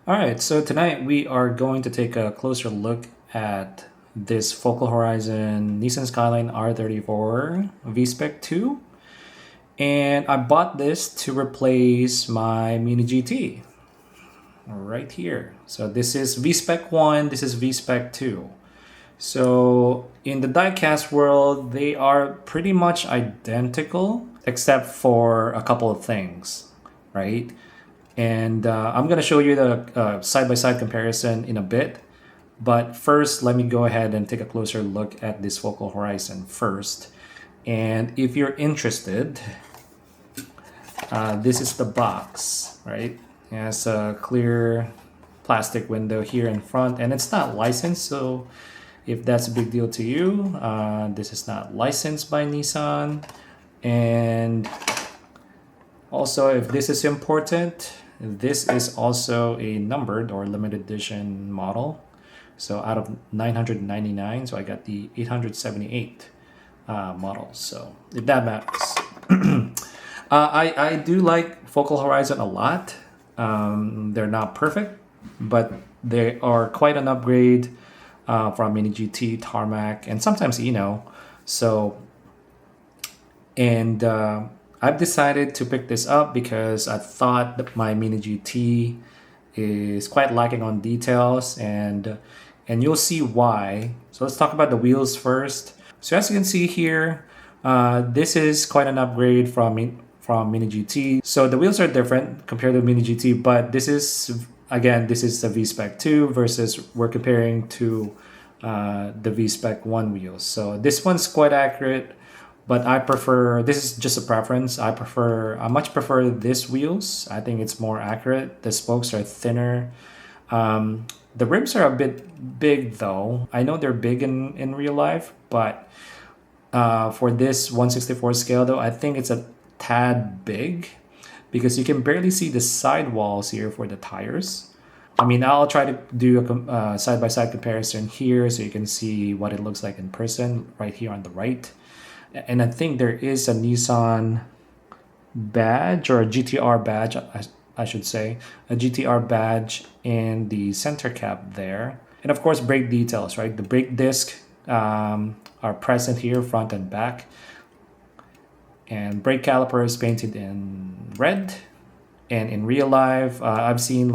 All right, so tonight we are going to take a closer look at this Focal Horizon Nissan Skyline R34 V-Spec 2. And I bought this to replace my Mini GT right here. So this is V-Spec 1, this is V-Spec 2. So in the diecast world, they are pretty much identical except for a couple of things, right? And I'm going to show you the side-by-side comparison in a bit. But first, let me go ahead and take a closer look at this Focal Horizon first. And if you're interested, this is the box, right? It has a clear plastic window here in front, and it's not licensed, so if that's a big deal to you, this is not licensed by Nissan. And also, if this is important, this is also a numbered or limited edition model. So out of 999, so I got the 878 model. So if that matters. I do like Focal Horizon a lot. They're not perfect, but they are quite an upgrade from Mini GT, Tarmac, and sometimes Eno. So, and I've decided to pick this up because I thought that my Mini GT is quite lacking on details, and you'll see why. So let's talk about the wheels first. So as you can see here, this is quite an upgrade from Mini GT. So the wheels are different compared to Mini GT, but this is, again, this is the V-Spec 2 versus we're comparing to the V-Spec 1 wheels. So this one's quite accurate, but I prefer, this is just a preference. I much prefer this wheels. I think it's more accurate. The spokes are thinner. The rims are a bit big though. I know they're big in real life, but for this 1/64 scale though, I think it's a tad big because you can barely see the sidewalls here for the tires. I mean, I'll try to do a side-by-side comparison here so you can see what it looks like in person right here on the right. And I think there is a Nissan badge or a GTR badge, I should say, a GTR badge in the center cap there. And of course, brake details, right? The brake disc are present here, front and back. And brake calipers painted in red. And in real life, I've seen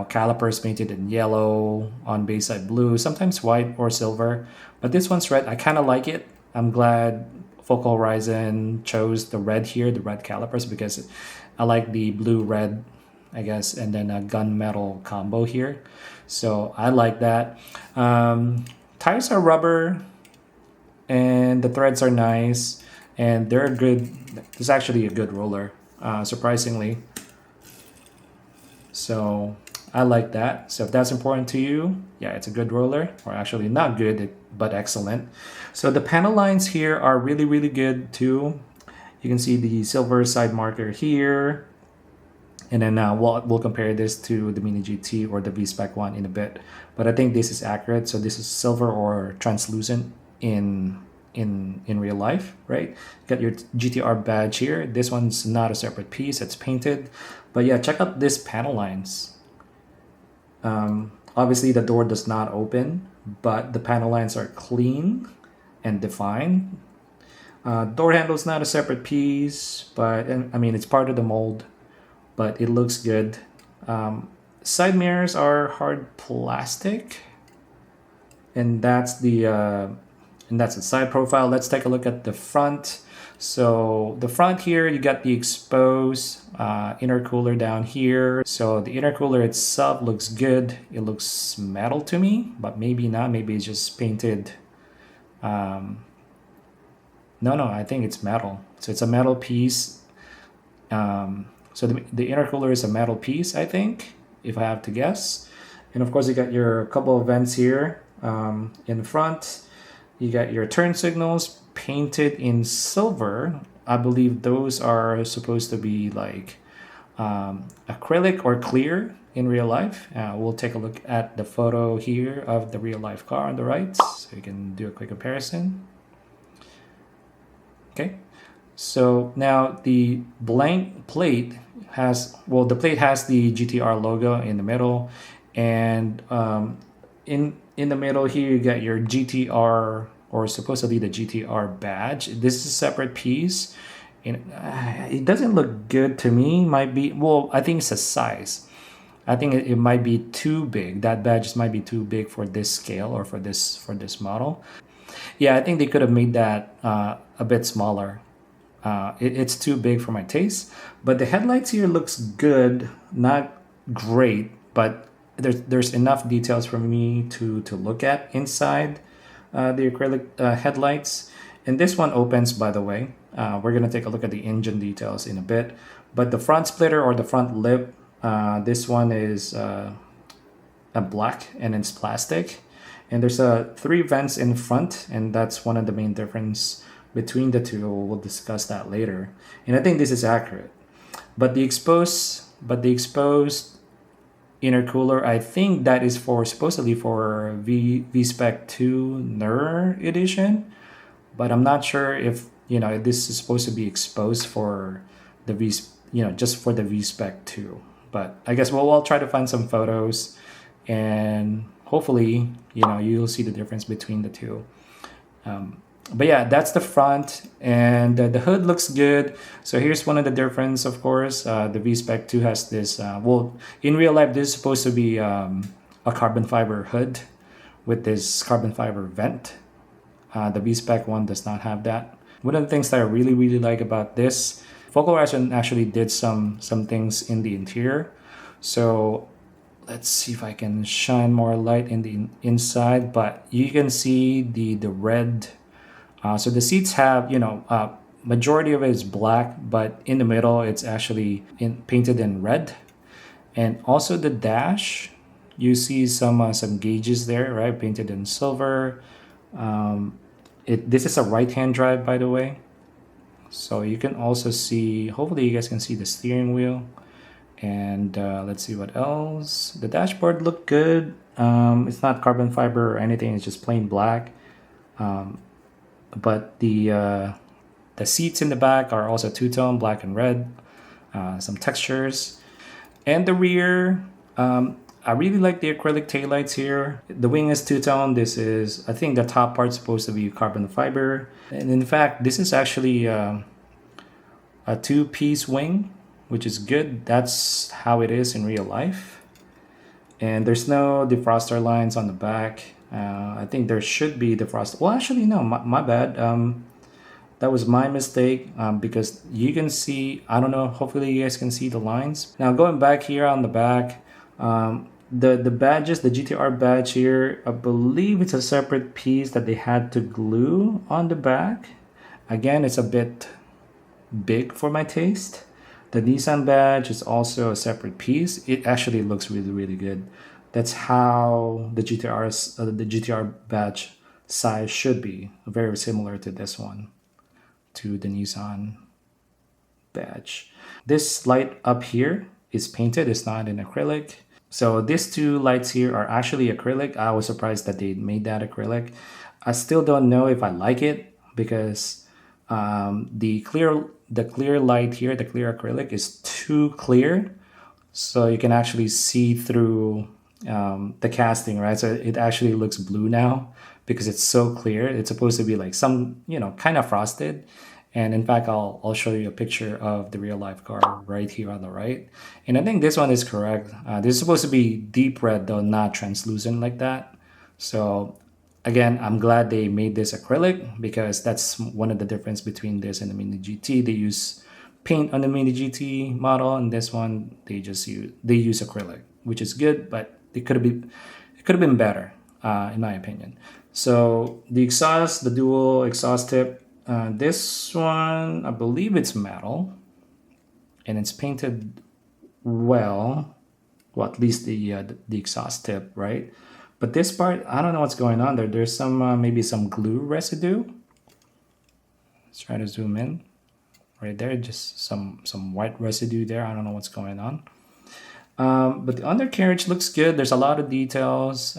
calipers painted in yellow, on bayside blue, sometimes white or silver. But this one's red. I kind of like it. I'm glad Focal Horizon chose the red here, the red calipers, because I like the blue-red, I guess, and then a gunmetal combo here. So I like that. Tires are rubber, and the threads are nice, and they're good. It's actually a good roller, surprisingly. So I like that. So if that's important to you, yeah, it's a good roller, or actually not good, but excellent. So the panel lines here are really, really good too. You can see the silver side marker here. And then we'll compare this to the Mini GT or the V-Spec 1 in a bit. But I think this is accurate. So this is silver or translucent in real life, right? You got your GTR badge here. This one's not a separate piece, it's painted. But yeah, check out this panel lines. Obviously the door does not open, but the panel lines are clean and defined. Door handle is not a separate piece, but I mean it's part of the mold, but it looks good. Side mirrors are hard plastic, and that's the side profile. Let's take a look at the front. So the front here, you got the exposed intercooler down here. So the intercooler itself looks good. It looks metal to me, but maybe not. Maybe it's just painted. No, I think it's metal. So it's a metal piece. So the intercooler is a metal piece, I think, if I have to guess. And of course, you got your couple of vents here in front. You got your turn signals painted in silver. I believe those are supposed to be like acrylic or clear in real life. We'll take a look at the photo here of the real life car on the right, so you can do a quick comparison. Okay, So now the blank plate has, well, the plate has the GTR logo in the middle, and in the middle here you get your GTR, or supposedly the GTR badge. This is a separate piece, and it doesn't look good to me. Might be, well, I think it's a size. I think it might be too big. That badge might be too big for this scale, or for this model. Yeah, I think they could have made that a bit smaller. It's too big for my taste. But the headlights here looks good, not great, but there's enough details for me to look at inside the acrylic headlights. And this one opens, by the way. We're gonna take a look at the engine details in a bit. But the front splitter, or the front lip, this one is a black, and it's plastic. And there's 3 vents in front, and that's one of the main difference between the two. We'll discuss that later. And I think this is accurate. But the exposed intercooler, I think that is supposedly for V-Spec 2 NER edition. But I'm not sure if this is supposed to be exposed for the just for the V-Spec 2. But I guess we'll try to find some photos, and hopefully you'll see the difference between the two. But yeah, that's the front, and the hood looks good. So here's one of the difference, of course. The V-Spec 2 has this, well, in real life, this is supposed to be a carbon fiber hood with this carbon fiber vent. The V-Spec one does not have that. One of the things that I really, really like about this, Focalhorizon actually did some things in the interior. So let's see if I can shine more light in the inside, but you can see the red. So the seats have, majority of it is black, but in the middle it's actually painted in red. And also the dash, you see some gauges there, right? Painted in silver. This is a right-hand drive, by the way. So you can also see, hopefully you guys can see the steering wheel. And let's see what else. The dashboard looked good. It's not carbon fiber or anything, it's just plain black. But the seats in the back are also two-tone, black and red. Some textures. And the rear, I really like the acrylic taillights here. The wing is two-tone. This is, I think the top part's supposed to be carbon fiber. And in fact, this is actually a two-piece wing, which is good. That's how it is in real life. And there's no defroster lines on the back. I think there should be defroster. Well, actually, no, my bad. That was my mistake, because you can see, I don't know, hopefully you guys can see the lines. Now going back here on the back, the badges, the GTR badge here, I believe it's a separate piece that they had to glue on the back. Again, it's a bit big for my taste. The Nissan badge is also a separate piece. It actually looks really, really good. That's how the GTR badge size should be. Very similar to this one, to the Nissan badge. This light up here is painted. It's not in acrylic. So these two lights here are actually acrylic. I was surprised that they made that acrylic. I still don't know if I like it, because the clear light here, the clear acrylic, is too clear, so you can actually see through the casting, right? So it actually looks blue now because it's so clear. It's supposed to be like some, kind of frosted. And in fact, I'll show you a picture of the real life car right here on the right. And I think this one is correct. This is supposed to be deep red though, not translucent like that. So again, I'm glad they made this acrylic, because that's one of the difference between this and the Mini GT. They use paint on the Mini GT model, and this one they use acrylic, which is good, but it could have been better, in my opinion. So the exhaust, the dual exhaust tip, this one, I believe it's metal, and it's painted well, at least the exhaust tip, right? But this part, I don't know what's going on there. There's some maybe some glue residue. Let's try to zoom in. Right there, just some white residue there. I don't know what's going on. But the undercarriage looks good. There's a lot of details.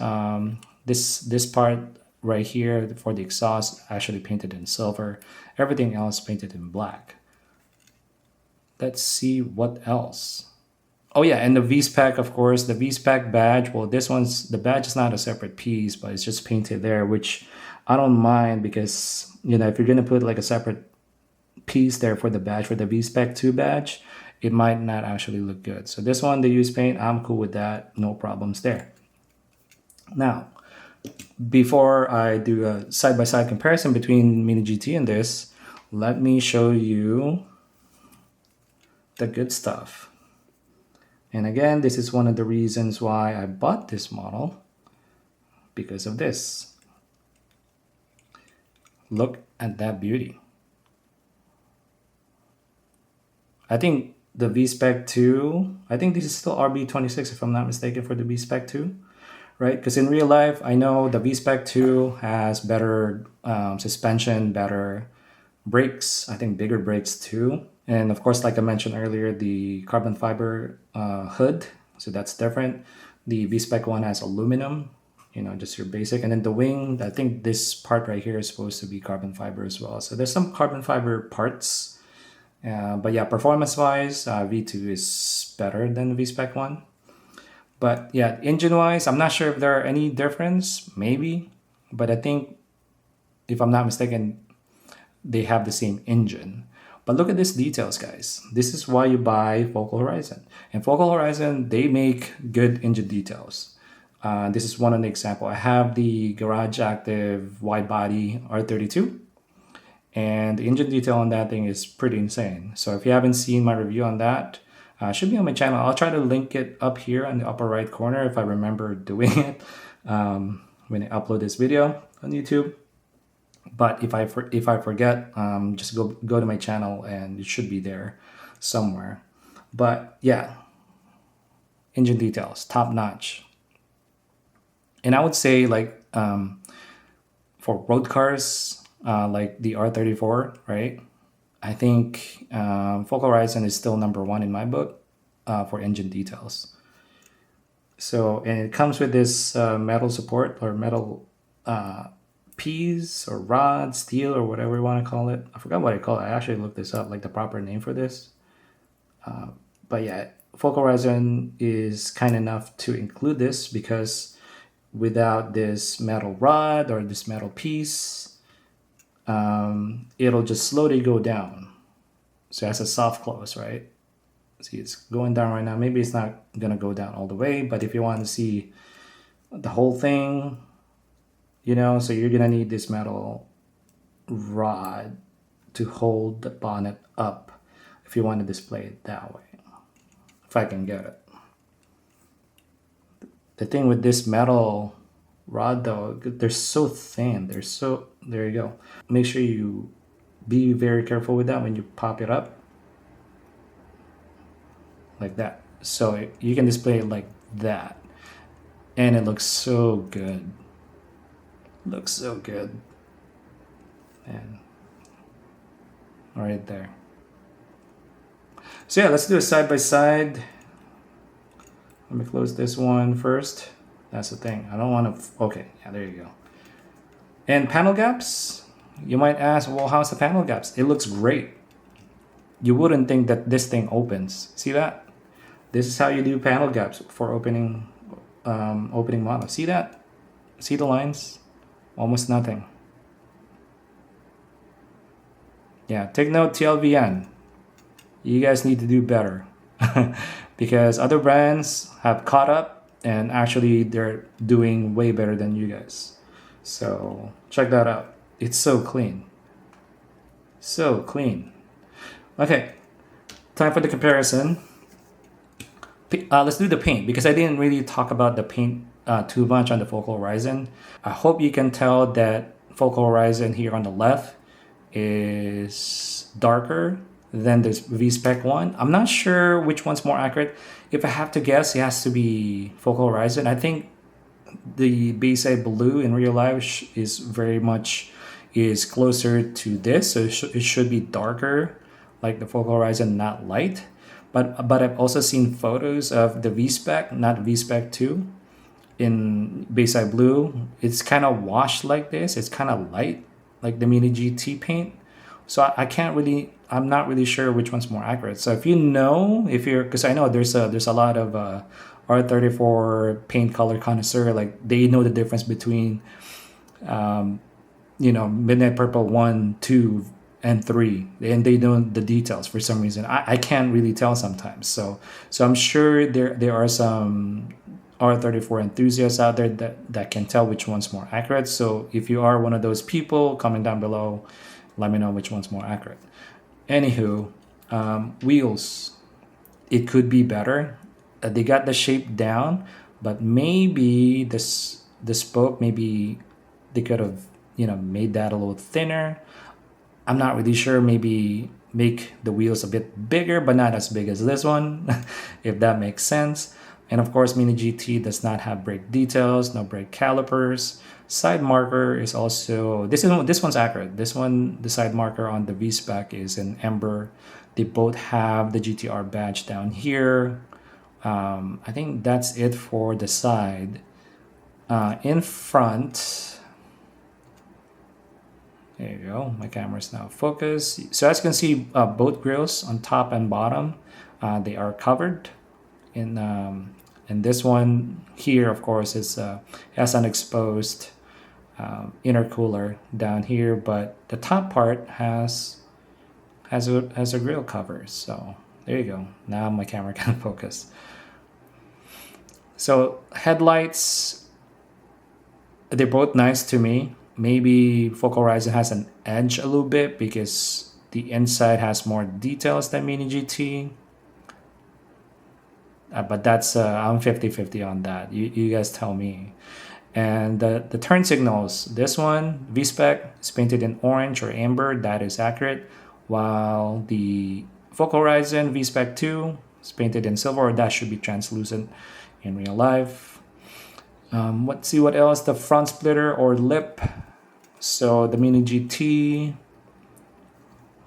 This part, right here for the exhaust actually painted in silver. Everything else painted in black. Let's see what else. Oh yeah, and the V-Spec, of course, the V-Spec badge. Well, the badge is not a separate piece, but it's just painted there, which I don't mind because, you know, if you're gonna put like a separate piece there for the badge, for the V-Spec 2 badge, it might not actually look good. So this one, they use paint, I'm cool with that, no problems there. Now, before I do a side-by-side comparison between Mini GT and this, let me show you the good stuff. And again, this is one of the reasons why I bought this model, because of this. Look at that beauty. I think the V-Spec 2, I think this is still RB26 if I'm not mistaken for the V-Spec 2, right? Because in real life, I know the V-Spec 2 has better suspension, better brakes, I think bigger brakes too. And of course, like I mentioned earlier, the carbon fiber hood, so that's different. The V-Spec one has aluminum, you know, just your basic. And then the wing, I think this part right here is supposed to be carbon fiber as well. So there's some carbon fiber parts. But yeah, performance-wise, V2 is better than the V-Spec one. But yeah, engine-wise, I'm not sure if there are any difference, maybe. But I think, if I'm not mistaken, they have the same engine. But look at these details, guys. This is why you buy Focal Horizon. And Focal Horizon, they make good engine details. This is one of the example. I have the Garage Active wide body R32. And the engine detail on that thing is pretty insane. So if you haven't seen my review on that, should be on my channel. I'll try to link it up here in the upper right corner if I remember doing it when I upload this video on YouTube. But if I forget, just go to my channel and it should be there somewhere. But yeah, engine details, top notch. And I would say like for road cars, like the R34, right? I think Focal Horizon is still #1 in my book for engine details. So, and it comes with this metal support or metal piece or rod, steel, or whatever you want to call it. I forgot what I call it. I actually looked this up, like the proper name for this. But yeah, Focal Horizon is kind enough to include this because without this metal rod or this metal piece, it'll just slowly go down. So it has a soft close, right? See, it's going down right now. Maybe it's not gonna go down all the way, but if you want to see the whole thing, you know, so you're gonna need this metal rod to hold the bonnet up if you want to display it that way. If I can get it. The thing with this metal rod though, they're so thin. There you go. Make sure you be very careful with that when you pop it up. Like that. So you can display it like that. And it looks so good. Looks so good. And right there. So yeah, let's do a side by side. Let me close this one first. That's the thing. I don't want to. Okay, yeah, there you go. And panel gaps. You might ask, well, how's the panel gaps? It looks great. You wouldn't think that this thing opens. See that? This is how you do panel gaps for opening model. See that? See the lines? Almost nothing. Yeah, take note, TLVN. You guys need to do better because other brands have caught up and actually they're doing way better than you guys. So check that out. It's so clean. So clean. Okay, time for the comparison. Let's do the paint because I didn't really talk about the paint too much on the Focal Horizon. I hope you can tell that Focal Horizon here on the left is darker than this V-Spec one. I'm not sure which one's more accurate. If I have to guess, it has to be Focal Horizon. I think the Bayside Blue in real life is very much closer to this, so it should be darker, like the Focal Horizon, not light. But I've also seen photos of the V-Spec, not V-Spec 2, in Bayside Blue, it's kind of washed like this. It's kind of light, like the Mini GT paint. So I can't really, I'm not really sure which one's more accurate. So if you know, if you're, because I know there's a lot of R34 paint color connoisseur, like they know the difference between, Midnight Purple 1, 2, and 3, and they know the details for some reason. I can't really tell sometimes. So I'm sure there are some R34 enthusiasts out there that can tell which one's more accurate. So if you are one of those people, comment down below, let me know which one's more accurate. Anywho, wheels, it could be better. They got the shape down, but maybe the spoke, maybe they could have made that a little thinner. I'm not really sure. Maybe make the wheels a bit bigger, but not as big as this one, if that makes sense. And of course, Mini GT does not have brake details, no brake calipers. Side marker is also, this one's accurate. This one, the side marker on the V-Spec is in Ember. They both have the GTR badge down here. I think that's it for the side. In front, there you go. My camera's now focused. So as you can see, both grills on top and bottom, they are covered. And this one here, of course, has an exposed intercooler down here, but the top part has a grill cover. So there you go. Now my camera can focus. So headlights, they're both nice to me. Maybe Focal Horizon has an edge a little bit because the inside has more details than Mini GT. But that's I'm 50-50 on that. You guys tell me. And the turn signals, this one V-Spec is painted in orange or amber, that is accurate, while the Focal Horizon V-Spec 2 is painted in silver, or that should be translucent in real life. Let's see what else. The front splitter or lip. So the Mini GT,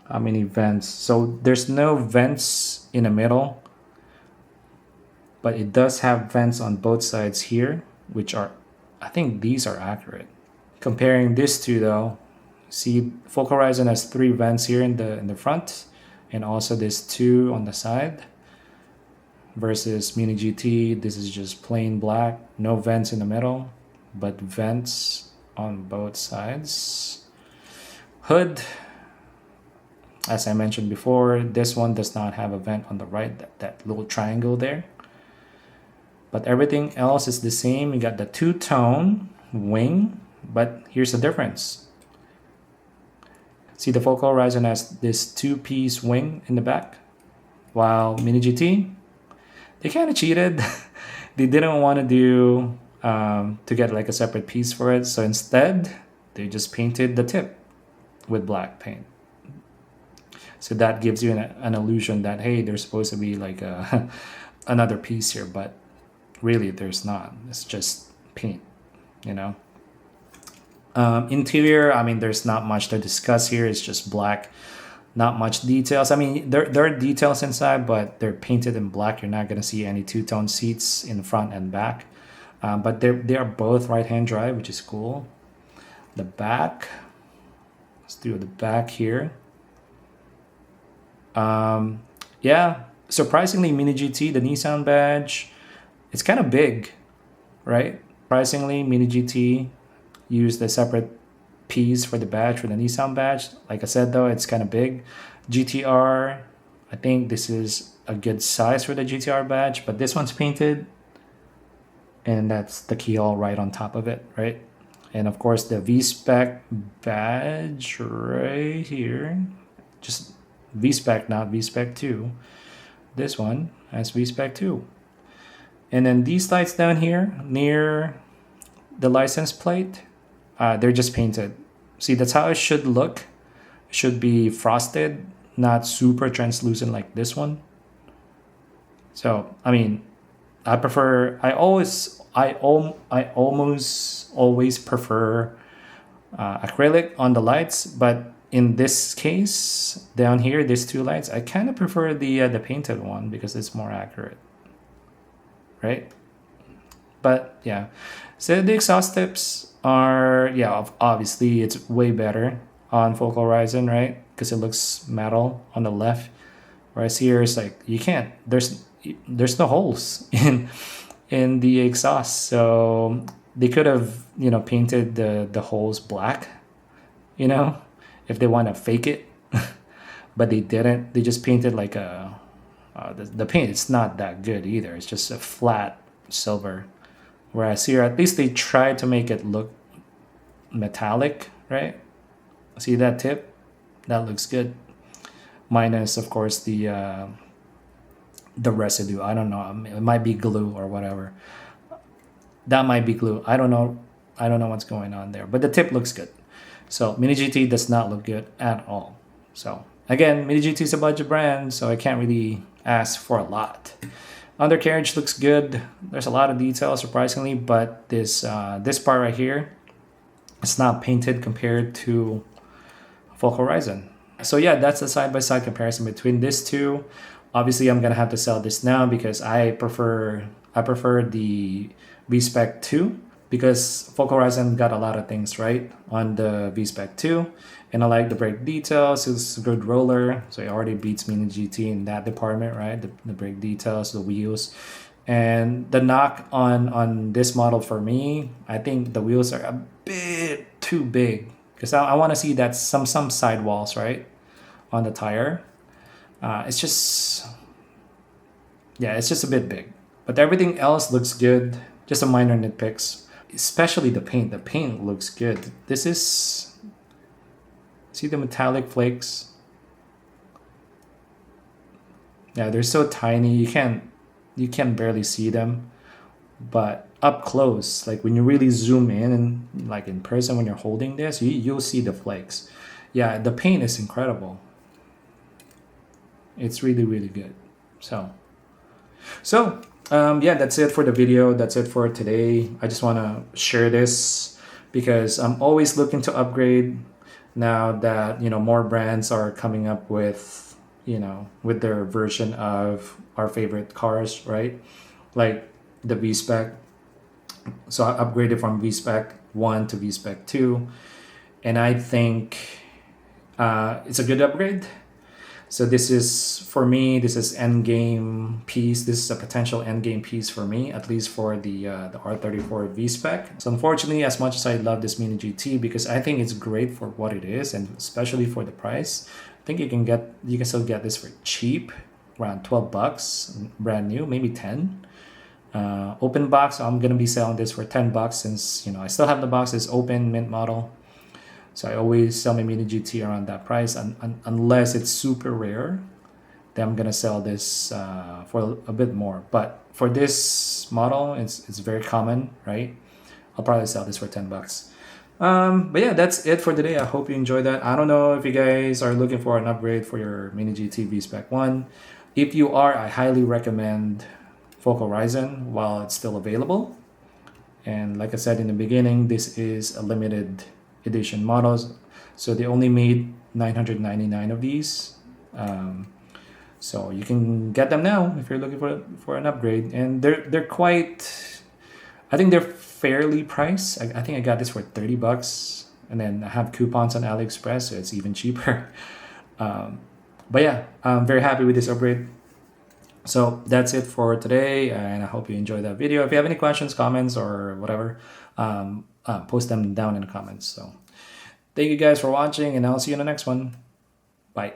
how many vents? So there's no vents in the middle, but it does have vents on both sides here, which are, I think these are accurate. Comparing this two though, see Focal Horizon has 3 vents here in the front, and also this 2 on the side. Versus Mini GT, this is just plain black, no vents in the middle, but vents on both sides. Hood, as I mentioned before, this one does not have a vent on the right, that little triangle there. But everything else is the same. You got the 2-tone wing, but here's the difference. See, the Focal Horizon has this 2-piece wing in the back, while Mini GT, they kind of cheated. They didn't want to do to get like a separate piece for it, so instead they just painted the tip with black paint. So that gives you an illusion that, hey, there's supposed to be like another piece here, but really there's not. It's just paint, Interior, I mean, there's not much to discuss here. It's just black, not much details. I mean, there are details inside, but they're painted in black. You're not going to see any 2-tone seats in front and back. But they are both right-hand drive, which is cool. The back, let's do the back here. Yeah, surprisingly, Mini GT, the Nissan badge, it's kind of big, right? Surprisingly, Mini GT used a separate piece for the badge, for the Nissan badge. Like I said, though, it's kind of big. GTR, I think this is a good size for the GTR badge, but this one's painted, and that's the keyhole right on top of it, right? And of course, the V-Spec badge right here, just V-Spec, not V-Spec 2. This one has V-Spec 2. And then these lights down here near the license plate, they're just painted. See, that's how it should look. It should be frosted, not super translucent like this one. So, I mean, I almost always prefer acrylic on the lights, but in this case, down here, these 2 lights, I kind of prefer the painted one because it's more accurate, right? But yeah, so the exhaust tips are, yeah, obviously it's way better on Focal Horizon, right? Because it looks metal on the left. Whereas here it's like you can't. There's no holes in the exhaust, so they could have, you know, painted the holes black, you know, if they want to fake it, but they didn't. They just painted like a the paint. It's not that good either. It's just a flat silver. Whereas here, at least they tried to make it look metallic, right? See that tip? That looks good. Minus, of course, the residue. I don't know. It might be glue or whatever. That might be glue. I don't know. I don't know what's going on there. But the tip looks good. So Mini GT does not look good at all. So again, Mini GT is a budget brand, so I can't really ask for a lot. Undercarriage looks good. There's a lot of details, surprisingly, but this part right here, it's not painted compared to Focal Horizon. So yeah, that's the side-by-side comparison between these two. Obviously, I'm gonna have to sell this now because I prefer the V-Spec 2 because Focal Horizon got a lot of things right on the V-Spec 2, and I like the brake details. It's a good roller, so it already beats Mini GT in that department, right? The brake details, the wheels, and the knock on this model for me, I think the wheels are a bit too big because I want to see that some sidewalls, right, on the tire. It's just, yeah, it's just a bit big, but everything else looks good. Just a minor nitpicks, especially the paint. The paint looks good. This is, see the metallic flakes? Yeah, they're so tiny. You can barely see them, but up close, like when you really zoom in and like in person when you're holding this, you'll see the flakes. Yeah, the paint is incredible. It's really, really good. So yeah, that's it for the video. That's it for today. I just want to share this because I'm always looking to upgrade now that, you know, more brands are coming up with, you know, with their version of our favorite cars, right? Like the V-Spec. So I upgraded from V-Spec 1 to V-Spec 2, and I think it's a good upgrade. So this is, for me, this is end game piece. This is a potential end game piece for me, at least for the R34 V-Spec. So unfortunately, as much as I love this Mini GT because I think it's great for what it is, and especially for the price, I think you can still get this for cheap, around 12 bucks, brand new, maybe 10. Open box, I'm gonna be selling this for 10 bucks since, you know, I still have the box. It's open mint model. So I always sell my Mini GT around that price, unless it's super rare, then I'm gonna sell this for a bit more. But for this model, it's very common, right? I'll probably sell this for 10 bucks. But yeah, that's it for today. I hope you enjoyed that. I don't know if you guys are looking for an upgrade for your Mini GT V-Spec 1. If you are, I highly recommend Focal Horizon while it's still available. And like I said in the beginning, this is a limited edition models, so they only made 999 of these, so you can get them now if you're looking for an upgrade, and they're quite, I think they're fairly priced. I think I got this for 30 bucks, and then I have coupons on AliExpress, so it's even cheaper. But yeah, I'm very happy with this upgrade. So that's it for today, and I hope you enjoyed that video. If you have any questions, comments, or whatever, post them down in the comments. So thank you guys for watching, and I'll see you in the next one. Bye.